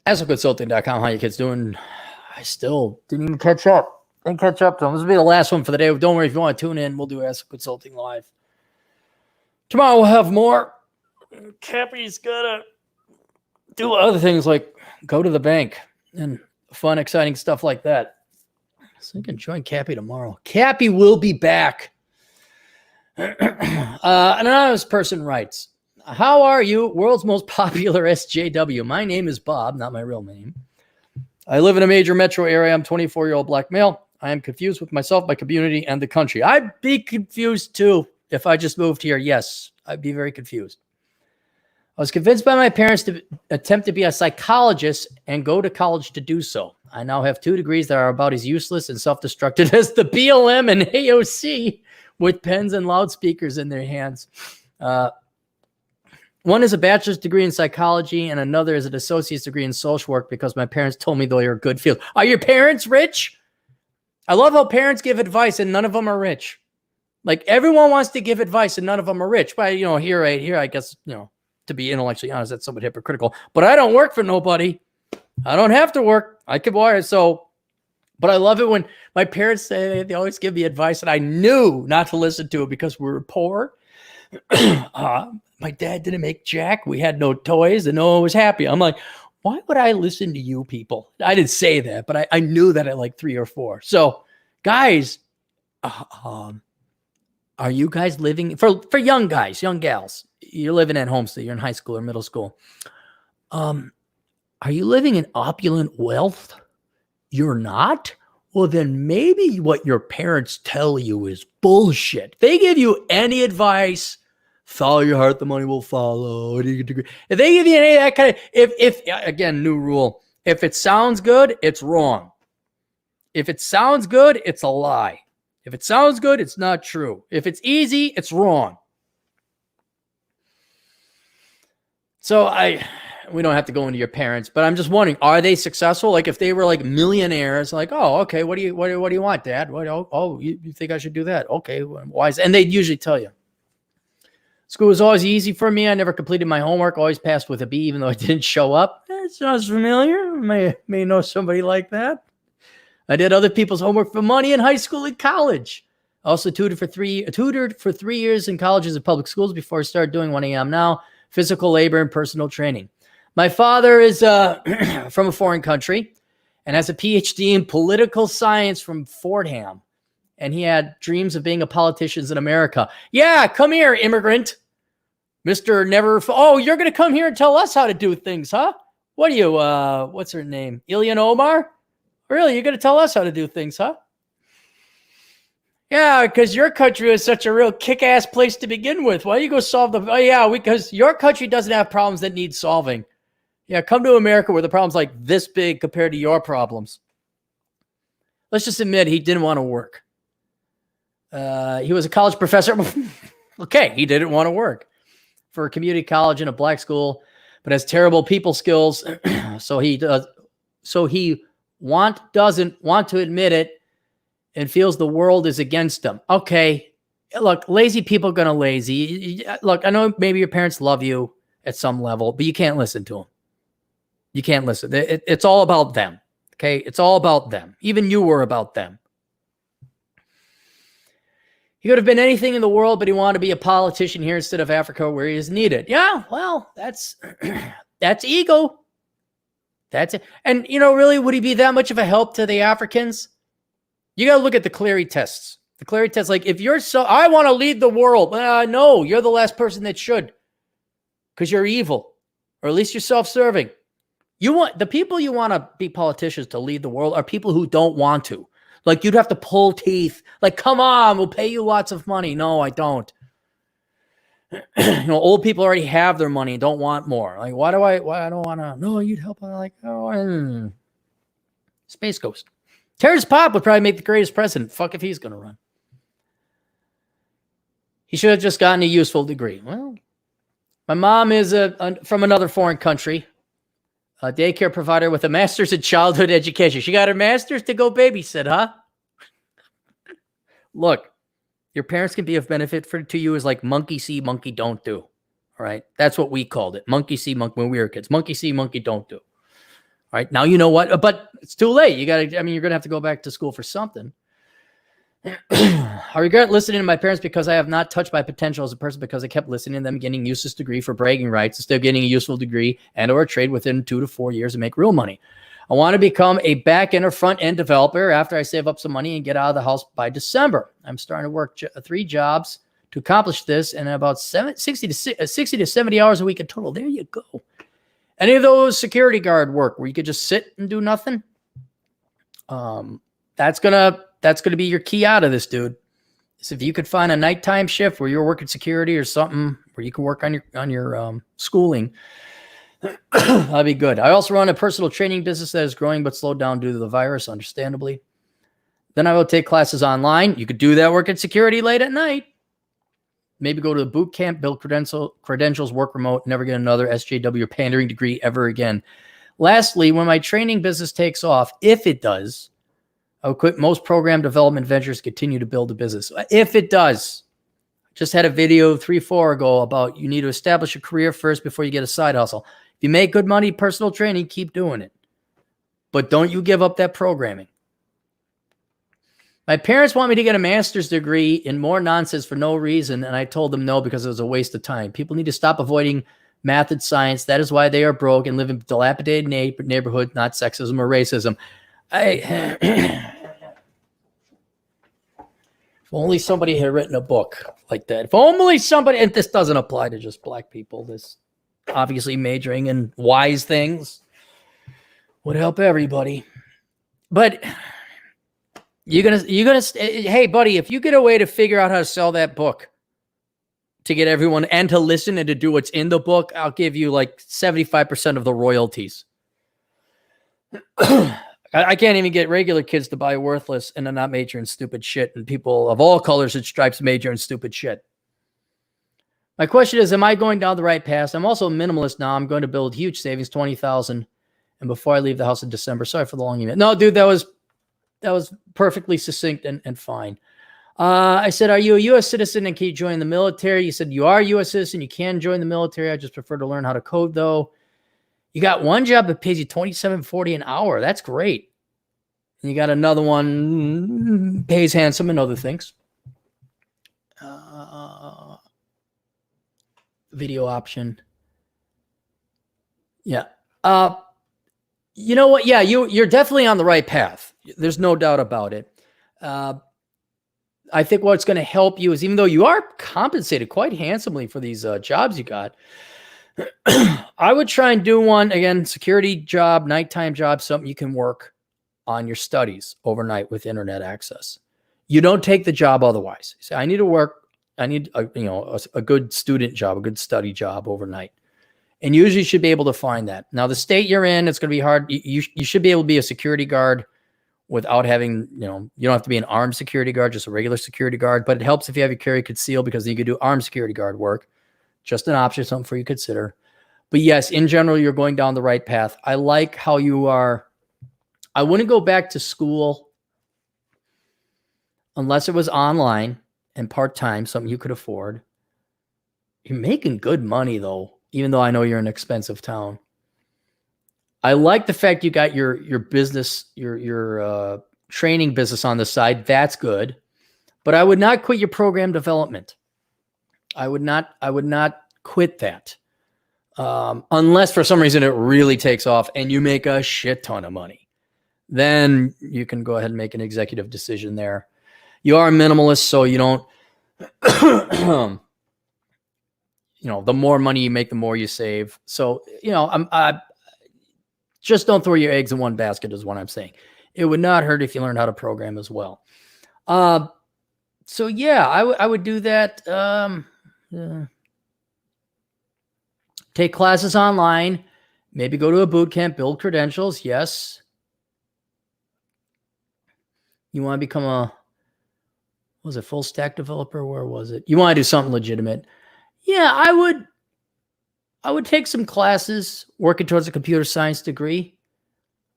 AskConsulting.com. How you kids doing? I still didn't even catch up. Didn't catch up to them. This will be the last one for the day. Don't worry, if you want to tune in, we'll do Ask Consulting live. Tomorrow we'll have more. Cappy's gonna do other things like go to the bank and fun, exciting stuff like that. So you can join Cappy tomorrow. Cappy will be back. An anonymous person writes, how are you? World's most popular SJW. My name is Bob, not my real name. I live in a major metro area. I'm 24-year-old black male. I am confused with myself, my community, and the country. I'd be confused too if I just moved here. Yes, I'd be very confused. I was convinced by my parents to attempt to be a psychologist and go to college to do so. I now have 2 degrees that are about as useless and self-destructive as the BLM and AOC with pens and loudspeakers in their hands. One is a bachelor's degree in psychology, and another is an associate's degree in social work because my parents told me they were good field. Are your parents rich? I love how parents give advice and none of them are rich. Like everyone wants to give advice and none of them are rich. But here, I guess, to be intellectually honest, that's somewhat hypocritical. But I don't work for nobody. I don't have to work. I could wire. But I love it when my parents say they always give me advice, and I knew not to listen to it because we were poor. My dad didn't make jack. We had no toys, and no one was happy. I'm like, why would I listen to you people? I didn't say that, but I knew that at like 3 or 4. So, guys, are you guys living for young guys, young gals? You're living at home, so you're in high school or middle school. Are you living in opulent wealth? You're not? Well, then maybe what your parents tell you is bullshit. They give you any advice, follow your heart, the money will follow. If they give you any of that kind of, if again, new rule, if it sounds good, it's wrong. If it sounds good, it's a lie. If it sounds good, it's not true. If it's easy, it's wrong. So we don't have to go into your parents, but I'm just wondering, are they successful? Like if they were like millionaires, like, oh, okay, what do you want, Dad? You think I should do that? Okay, why is? And they'd usually tell you. School was always easy for me. I never completed my homework, always passed with a B, even though I didn't show up. It sounds familiar. May know somebody like that. I did other people's homework for money in high school and college. I also tutored for 3 years in colleges and public schools before I started doing what I am now, physical labor and personal training. My father is from a foreign country and has a PhD in political science from Fordham. And he had dreams of being a politician in America. Yeah, come here, immigrant. Mr. Never. Oh, you're going to come here and tell us how to do things, huh? What are you, what's her name? Ilhan Omar? Really, you're going to tell us how to do things, huh? Yeah, because your country is such a real kick-ass place to begin with. Why don't you go solve the... Oh, yeah, because your country doesn't have problems that need solving. Yeah, come to America where the problem's like this big compared to your problems. Let's just admit he didn't want to work. He was a college professor. Okay, he didn't want to work for a community college in a black school, but has terrible people skills. So he doesn't want to admit it and feels the world is against him. Okay, look, lazy people are going to lazy. Look, I know maybe your parents love you at some level, but you can't listen to them. You can't listen. It's all about them. Okay, it's all about them. Even you were about them. He could have been anything in the world, but he wanted to be a politician here instead of Africa where he is needed. Yeah, well, that's ego. That's it. And, really, would he be that much of a help to the Africans? You got to look at the Cleary tests. The Cleary tests, like, if you're I want to lead the world. No, you're the last person that should because you're evil, or at least you're self-serving. The people you want to be politicians to lead the world are people who don't want to. Like, you'd have to pull teeth. Like, come on, we'll pay you lots of money. No, I don't. Old people already have their money and don't want more. Like, why I don't want to, no, you'd help. Like, Space Ghost. Terrence Pop would probably make the greatest president. Fuck if he's going to run. He should have just gotten a useful degree. Well, my mom is from another foreign country. A daycare provider with a master's in childhood education. She got her master's to go babysit, huh? Look, your parents can be of benefit to you as like monkey see, monkey don't do. All right. That's what we called it. Monkey see, monkey when we were kids. Monkey see, monkey don't do. right? Now you know what, but it's too late. You're going to have to go back to school for something. I regret listening to my parents because I have not touched my potential as a person because I kept listening to them getting useless degree for bragging rights instead of getting a useful degree and or a trade within 2 to 4 years and make real money. I want to become a back-end or front-end developer after I save up some money and get out of the house by December. I'm starting to work 3 jobs to accomplish this and about 60 to 70 hours a week in total. There you go. Any of those security guard work where you could just sit and do nothing? That's gonna be your key out of this, dude. So if you could find a nighttime shift where you're working security or something where you can work on your schooling, that'd be good. I also run a personal training business that is growing but slowed down due to the virus, understandably. Then I will take classes online. You could do that work at security late at night. Maybe go to the boot camp, build credentials, work remote, never get another SJW or pandering degree ever again. Lastly, when my training business takes off, if it does, I'll quit most program development ventures, continue to build a business. If it does, just had a video 3-4 ago about you need to establish a career first before you get a side hustle. If you make good money, personal training, keep doing it. But don't you give up that programming. My parents want me to get a master's degree in more nonsense for no reason, and I told them no because it was a waste of time. People need to stop avoiding math and science. That is why they are broke and live in dilapidated neighborhood, not sexism or racism. If only somebody had written a book like that. If only somebody, and this doesn't apply to just black people, this obviously majoring in wise things would help everybody. But hey buddy, if you get a way to figure out how to sell that book to get everyone and to listen and to do what's in the book, I'll give you like 75% of the royalties. I can't even get regular kids to buy Worthless and then not major in stupid shit. And people of all colors and stripes major in stupid shit. My question is, am I going down the right path? I'm also a minimalist now. I'm going to build huge savings, $20,000. And before I leave the house in December, sorry for the long email. No, dude, that was perfectly succinct and fine. I said, are you a U.S. citizen and can you join the military? You said you are a U.S. citizen. You can join the military. I just prefer to learn how to code, though. You got one job that pays you $27.40 an hour. That's great. And you got another one, pays handsome and other things. Video option. Yeah. You know what? Yeah, you're definitely on the right path. There's no doubt about it. I think what's going to help you is, even though you are compensated quite handsomely for these jobs you got, I would try and do one, again, security job, nighttime job, something you can work on your studies overnight with internet access. You don't take the job otherwise. You say, I need to work. I need a good student job, a good study job overnight. And usually you should be able to find that. Now, the state you're in, it's going to be hard. You should be able to be a security guard without having, you don't have to be an armed security guard, just a regular security guard. But it helps if you have your carry conceal because you could do armed security guard work. Just an option, something for you to consider. But yes, in general, you're going down the right path. I like how you are. I wouldn't go back to school unless it was online and part-time, something you could afford. You're making good money, though, even though I know you're in an expensive town. I like the fact you got your business, your training business on the side. That's good. But I would not quit your program development. I would not quit that unless for some reason it really takes off and you make a shit ton of money. Then you can go ahead and make an executive decision there. You are a minimalist, so you don't, the more money you make, the more you save. So, I just don't throw your eggs in one basket is what I'm saying. It would not hurt if you learned how to program as well. So yeah, I would do that. Take classes online, maybe go to a boot camp, build credentials. Yes. You want to become full stack developer? Where was it? You want to do something legitimate. Yeah, I would take some classes working towards a computer science degree.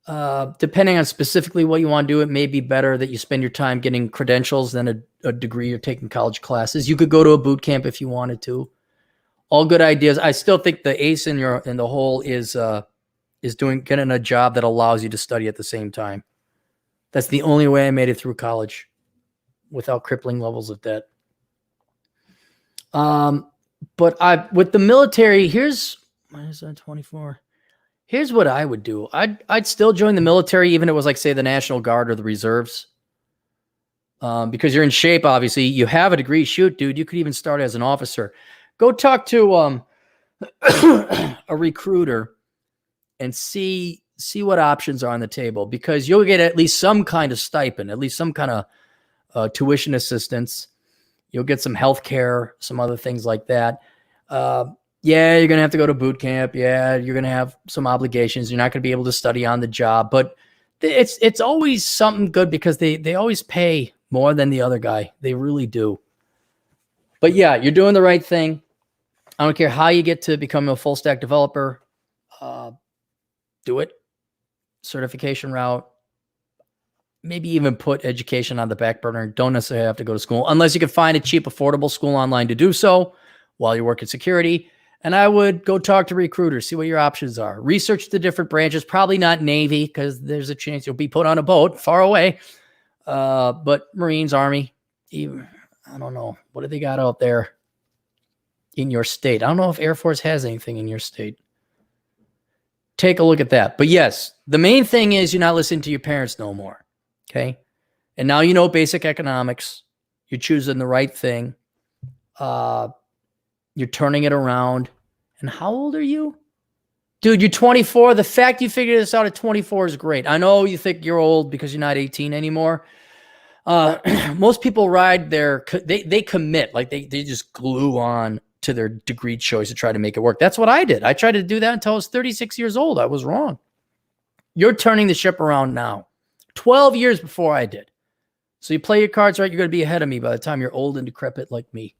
Depending on specifically what you want to do, it may be better that you spend your time getting credentials than a degree or taking college classes. You could go to a boot camp if you wanted to. All good ideas. I still think the ace in the hole is is getting a job that allows you to study at the same time. That's the only way I made it through college without crippling levels of debt. But with the military, here's 24. Here's what I would do. I'd still join the military, even if it was like, say, the National Guard or the reserves. Because you're in shape, obviously. You have a degree. Shoot, dude, you could even start as an officer. Go talk to a recruiter and see what options are on the table, because you'll get at least some kind of stipend, at least some kind of tuition assistance. You'll get some health care, some other things like that. Yeah, you're going to have to go to boot camp. Yeah, you're going to have some obligations. You're not going to be able to study on the job, but it's always something good, because they always pay more than the other guy. They really do. But yeah, you're doing the right thing. I don't care how you get to become a full stack developer. Do it. Certification route. Maybe even put education on the back burner. Don't necessarily have to go to school, unless you can find a cheap, affordable school online to do so while you work in security. And I would go talk to recruiters, see what your options are. Research the different branches. Probably not Navy, because there's a chance you'll be put on a boat far away. But Marines, Army, even, I don't know. What do they got out there in your state? I don't know if Air Force has anything in your state. Take a look at that. But yes, the main thing is you're not listening to your parents no more. Okay. And now you know basic economics. You're choosing the right thing. You're turning it around. And how old are you? Dude, you're 24. The fact you figured this out at 24 is great. I know you think you're old because you're not 18 anymore. Most people ride they commit. Like they just glue on to their degree choice to try to make it work. That's what I did. I tried to do that until I was 36 years old. I was wrong. You're turning the ship around now. 12 years before I did. So you play your cards right, you're going to be ahead of me by the time you're old and decrepit like me.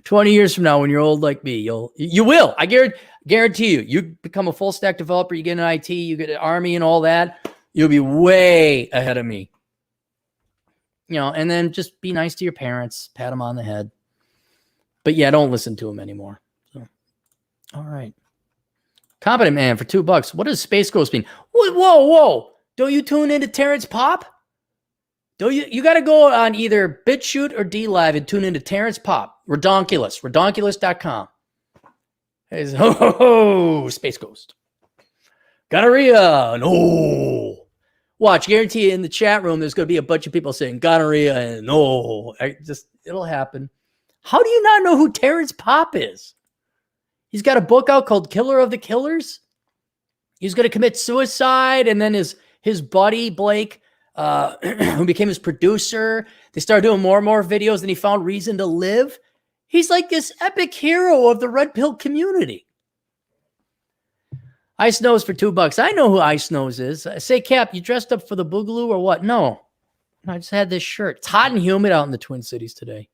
20 years from now, when you're old like me, you will. I guarantee you, you become a full stack developer, you get an IT, you get an Army and all that, you'll be way ahead of me. And then just be nice to your parents, pat them on the head. But yeah, don't listen to them anymore. So, all right. Competent Man for $2. What does Space Ghost mean? Whoa. Don't you tune into Terrence Pop? Don't you got to go on either BitChute or DLive and tune into Terrence Pop. Redonkulous.com. Space Ghost. Gonorrhea. No. Watch, guarantee you in the chat room, there's going to be a bunch of people saying gonorrhea and no. It'll happen. How do you not know who Terrence Pop is? He's got a book out called Killer of the Killers. He's going to commit suicide, and then his buddy, Blake, who became his producer, they started doing more and more videos, and he found reason to live. He's like this epic hero of the red pill community. Ice Nose for $2. I know who Ice Nose is. I say, Cap, you dressed up for the Boogaloo or what? No, I just had this shirt. It's hot and humid out in the Twin Cities today.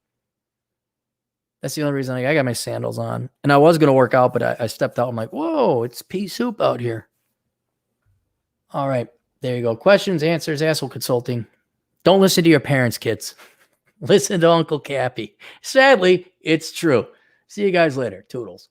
That's the only reason I got my sandals on. And I was going to work out, but I stepped out. I'm like, whoa, it's pea soup out here. All right. There you go. Questions, answers, asshole consulting. Don't listen to your parents, kids. Listen to Uncle Cappy. Sadly, it's true. See you guys later. Toodles.